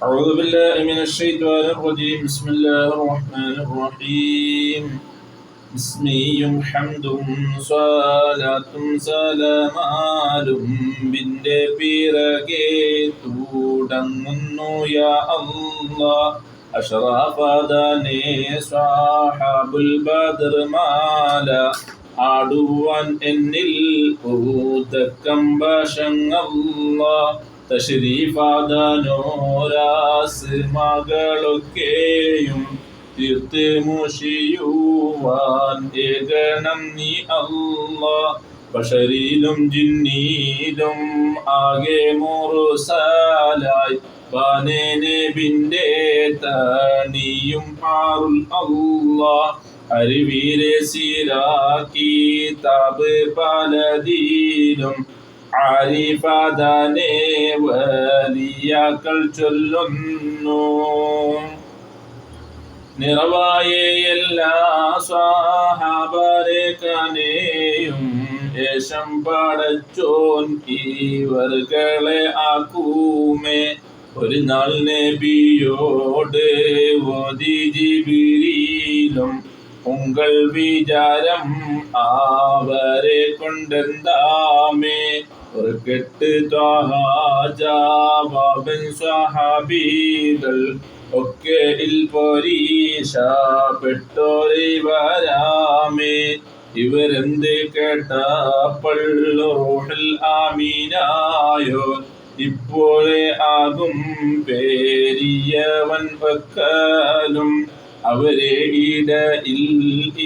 أعوذ بالله من الشيطان الرجيم بسم الله الرحمن الرحيم ബിസ്മിയും ഹംദും സ്വലാത്തും സലാമാലും ബിന്റെ പിറകെ തുടങ്ങുന്നു യാ അല്ലാഹ് അഷ്റഫദനെ സ്വഹാബുൽ ബദർ മാല ആടുവാൻ എന്നിൽ ഊതക്കം വശങ്ങളല്ലാഹ് തശ്രീഫാദനോരാസ് മകളൊക്കെയും തീർത്ത് മുഷിയുവാൻ ഏകണം നീ അല്ലാഹ് ബശരിലും ജിന്നിലും ആകെ മുർസലായി വാനേനബിന്റെ തണിയും പാറുൽ അല്ലാഹ് അറിവീരെ സിറാക്കി താബ് പലതിലും ആരിഫാദാനെ വലിയാക്കൾ ചൊല്ലുന്നു. നിറവായ എല്ലാ സ്വഹാബരേക്കനെയും യേശം പടച്ചോൻ ഇവർകളെ ആക്കൂമേ. ഒരു നാൾ നബിയോട് ഓതി ജിബ്രീലും ഉങ്കൾ വിചാരം അവരെ കൊണ്ടെന്താമേ. ഒരു കെട്ട് ജവാബൻ സ്വഹാബികൾ ഒക്കെ പൊരീശപ്പെട്ടോരിവരാമേ. ഇവരെന്ത് കേട്ടപ്പോൾ റൂഹുൽ ആമീനായോ ഇപ്പോഴേ ആകും പേരിയവൻ വക്കലും. അവരെ ഇടയിൽ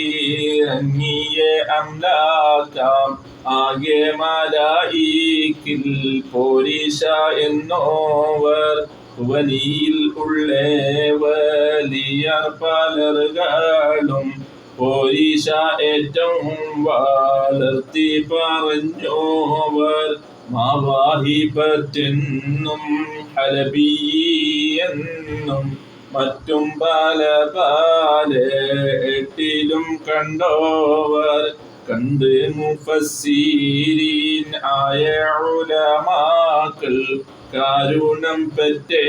ഇറങ്ങിയ അംലാക്കാം ആകെ മലായിക്കിൽ പോരീശ എന്നോവർ. ഭുവനിയിൽ ഉള്ള വലിയ പലർകളും പോരീശ ഏറ്റവും വളർത്തി പറഞ്ഞോവർ. മാവാഹിബത്തെന്നും ഹലബിയെന്നും മറ്റും പല പല എട്ടിലും കണ്ടോവർ. കണ്ട് മുഫസ്സിരീൻ ആയ ഉലമാക്കൾ കാരുണം പെറ്റേ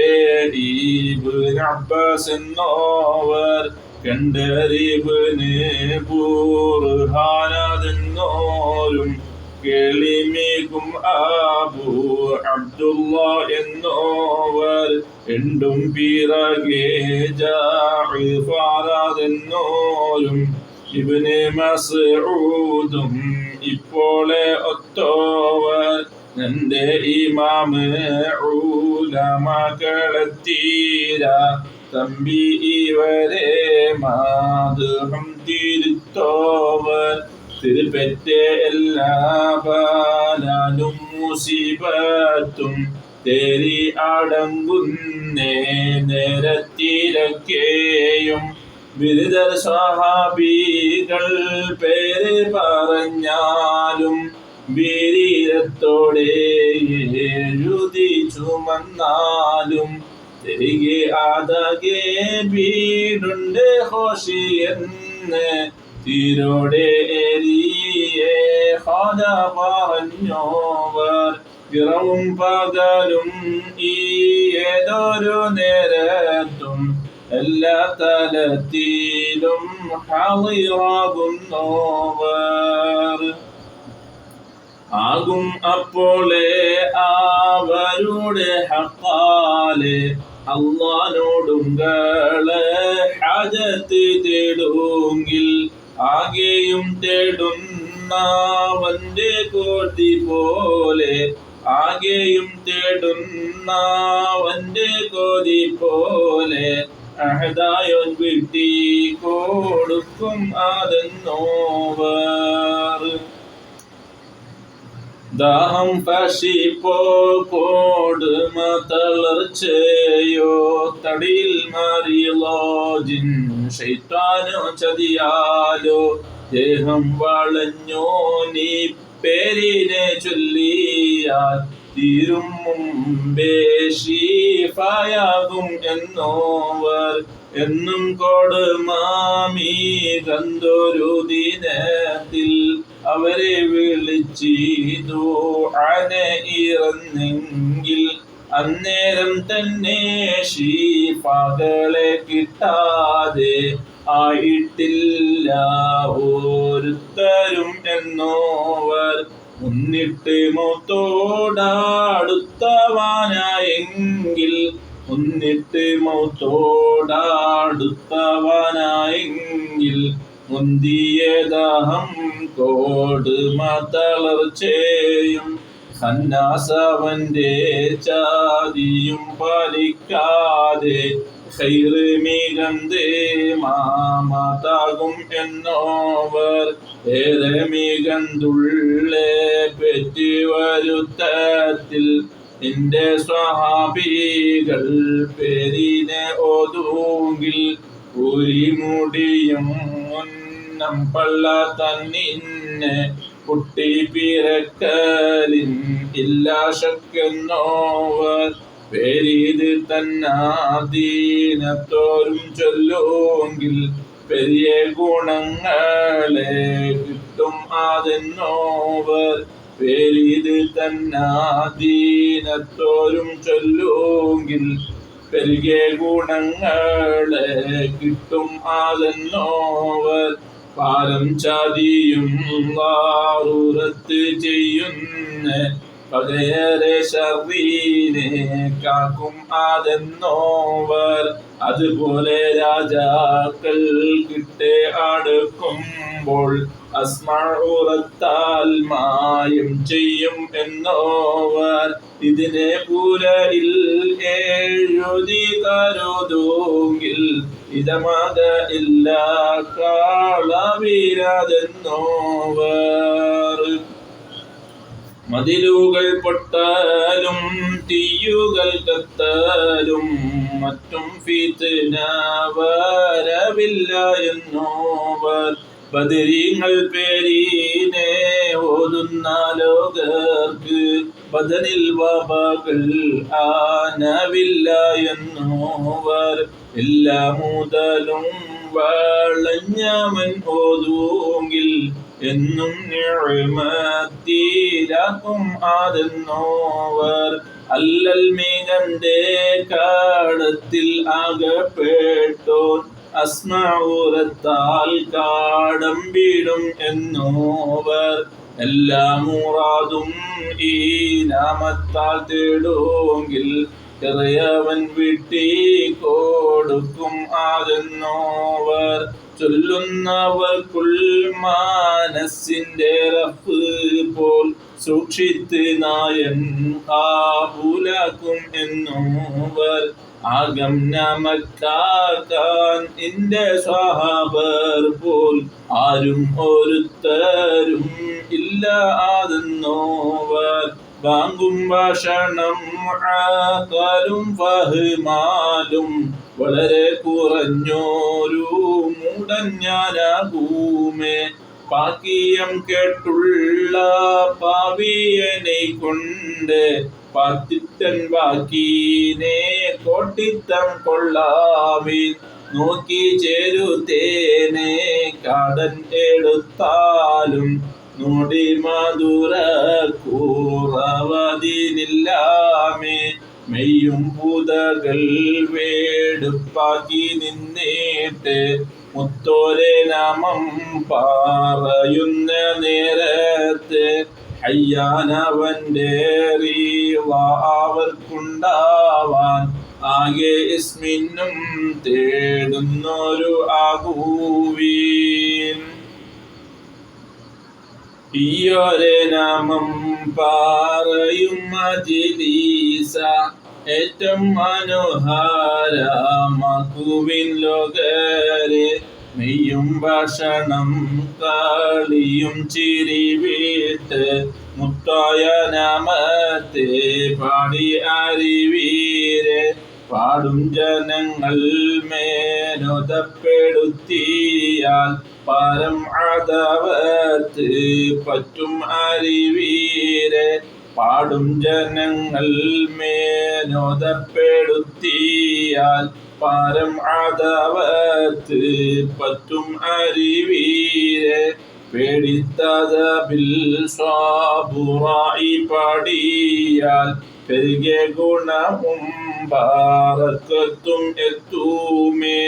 ഇബ്നു അബ്ബാസ് എന്നോവർ. കണ്ടറിബ്ന് ബുർഹാനതെന്നോരും കേളിമേകും അബൂ അബ്ദുല്ലാഹ് എന്നോവർ. രണ്ടും പിറകെ ജഅഫറതെന്നോരും ഇബ്നു മസ്ഊദും ഇപ്പോളെ ഒത്തോവർ. എന്റെ ഇമാമ് ഉലമകളെത്തീര തമ്പി ഇവരെ മാതുഹം തിരുത്തോവർ. തിരുപ്പറ്റ എല്ലാ ബാലാനും മുസീബത്തും തേരി അടങ്ങുന്നേ നേരത്തിലൊക്കെയും. ബിരുദർ സ്വഹാബികൾ പേര് പറഞ്ഞാലും വീരത്തോടെ എഴുതി ചുമന്നാലും തിരികെ ആദാകെ വീടുണ്ട് ഹോഷിയെന്ന് തീരോടെ എരിയെ ഹാജ പറഞ്ഞോവർ. ഇറവും പകലും ഈ ഏതൊരു നേരത്തും എല്ലാ തലത്തിലും ഹാളിറാകുന്നോവർ. ആകും അപ്പോളെ അവരുടെ ഹഖാലെ അല്ലാഹ്നോടുങ്ങളെ ഹാജത്ത് തേടുങ്കിൽ ആകെയും തേടുന്നവന്റെ കോടി പോലെ. ആകെയും തേടുന്നവന്റെ കോടി പോലെ അഹദായോൻ വിട്ടി കൊടുക്കും അതെന്നോവർ. ദാഹം പശിപ്പോ കൊടുമ തളർച്ചയോ തടിയിൽ മാറിയല്ലോ ജിൻ ശൈത്താനോ ചതിയാലോ ദേഹം വളഞ്ഞോ നീ പേരിനെ ചൊല്ലിയാൽ തീരും മുമ്പേ ശീഫായാകും എന്നോവർ. എന്നും കൊടുമാമീ കന്തൊരു ദിനത്തിൽ അവരെ വിളിച്ചിതു അനെ ഇറന്നെങ്കിൽ അന്നേരം തന്നെ ശീഫകളെ കിട്ടാതെ ആയിട്ടില്ല ഓരുത്തരും എന്നോവർ. മുന്നിട്ട് മൗത്തോടടുത്തവാനായെങ്കിൽ മുന്തിയദഹം കോടുമ തളർച്ചയും ഖന്നാസവന്റെ ചാതിയും പാലിക്കാതെ ഖൈറ് മികന്ത് മാമതാകും എന്നോവർ. ഏറെ മികന്തുള്ള പെറ്റ് വരുത്തത്തിൽ നിന്റെ സ്വഹാബികൾ പേരിനെ ഓതൂങ്കിൽ ഉരിമുടിയും മുന്നം പള്ള തന്നിന്നെ കുട്ടി പിറക്കലിൻ ഇല്ല ശക്കെന്നോവർ. പേരിത് തന്നാദീനത്തോരും ചൊല്ലുമെങ്കിൽ പെരിയ ഗുണങ്ങളെ കിട്ടും അതെന്നോവർ. പേരിത് തന്നാദീനത്തോരും ചൊല്ലുമെങ്കിൽ പെരിയ ഗുണങ്ങളെ കിട്ടും അതെന്നോവർ. പാരം ചതിയും വാറൂറത്ത് ചെയ്യുന്ന പകയേറെ ശർവീനെ കാക്കും അതെന്നോവർ. അതുപോലെ രാജാക്കൾ കിട്ടേ അടുക്കുമ്പോൾ അസ്മഉറത്താൽ മായം ചെയ്യും എന്നോവർ. ഇതിനെ പുരയിൽ എഴുതി കരുതൂങ്കിൽ ഇതമത ഇല്ല കാളവീരതെന്നോവർ. മതിലുകൾ പൊട്ടലും തീയുകൾ കത്തലും മറ്റും ഫിത്ന വരവില്ല എന്നോവർ. ബദരീങ്ങൾ പേരിനെ ഓതുന്ന ലോകർക്ക് ബദനിൽ വബകൾ ആനവില്ല എന്നോവർ. എല്ലാ മുതലും വളഞ്ഞവൻ ഓതൂങ്കിൽ എന്നും നിഅമത്തിലാക്കും അതെന്നോവർ. അല്ലൽ മികന്റെ കാടത്തിൽ അകപ്പെട്ടോൻ അസ്മഉറത്താൽ കാടമ്പിടും എന്നോവർ. എല്ലാ മുറാദും ഈ നാമത്താൽ തേടുമെങ്കിൽ ചെറിയവൻ വിട്ടി കൊടുക്കും അതെന്നോവർ. ചൊല്ലുന്നവർക്കുൾ മനസ്സിന്റെ റഫ് പോൽ സൂക്ഷിത്ത് നായൻ കാബൂലാക്കും എന്നോവർ. ആകം നമക്കാക്കാൻ നിന്റെ സ്വഹാബർ പോൽ ആരും ഒരുത്തരും ഇല്ല അതെന്നോവർ. വാങ്ങും ഭക്ഷണം ആകാലും ഫഹ്മാലും വളരെ കുറഞ്ഞോരു മൂടൻ ഞാനാകൂമേ. പാക്കിയം കേട്ടുള്ള പാവിയനെ കൊണ്ട് പാത്തിത്തൻ ബാക്കീനെ കോട്ടിത്തം കൊള്ളാമീൻ. നോക്കി ചേരുത്തേനെ കാടൻ എടുത്താലും നോടി മധുര കൂറവതിനില്ലാമേ. മെയ്യും പൂതകൾ വേടുപ്പാക്കി നിന്നിട്ട് മുത്തോരെ നാമം പറയുന്ന നേരത്ത് ഹയ്യാനവന്റെ അവർക്കുണ്ടാവാൻ ആകെ ഇസ്മിനും തേടുന്നൊരു ആകൂവീൻ. ഈയൊരെ നാമം പറയും മജ്‌ലിസ ഏറ്റവും മനോഹരമാക്കുവിൻ ലോകരെ. മെയ്യും ഭക്ഷണം കളിയും ചിരി വിട്ട് മുത്തായ നാമത്തെ പാടി അറിവീരെ. പാടും ജനങ്ങൾ മേനോതപ്പെടുത്തിയാൽ പാരം അദവത്ത് പറ്റും അറിവീരെ. പാടും ജനങ്ങൾ മേനോതപ്പെടുത്തിയാൽ പാരം അദവത്ത് പറ്റും അറിവീരെ. പേടിത്തതബിൽ സ്വാബുറായി പാടിയാൽ പെരുകിയ ഗുണവും ബാറക്കത്തും എത്തൂമേ.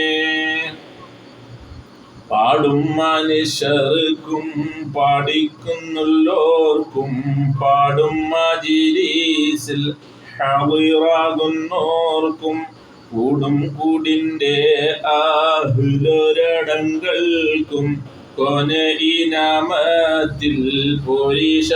പാടും മനുഷ്യർക്കും പാടിക്കുന്നുള്ളോർക്കും പാടും മജിലിസിൽ ഹാദിറാകുന്നോർക്കും കൂടും കൂടിൻ്റെ ആഹ്ലൊരടങ്ങൾക്കും കോന ഇനാമത്തിൽ പോരീശായേകല്ലാഹ്.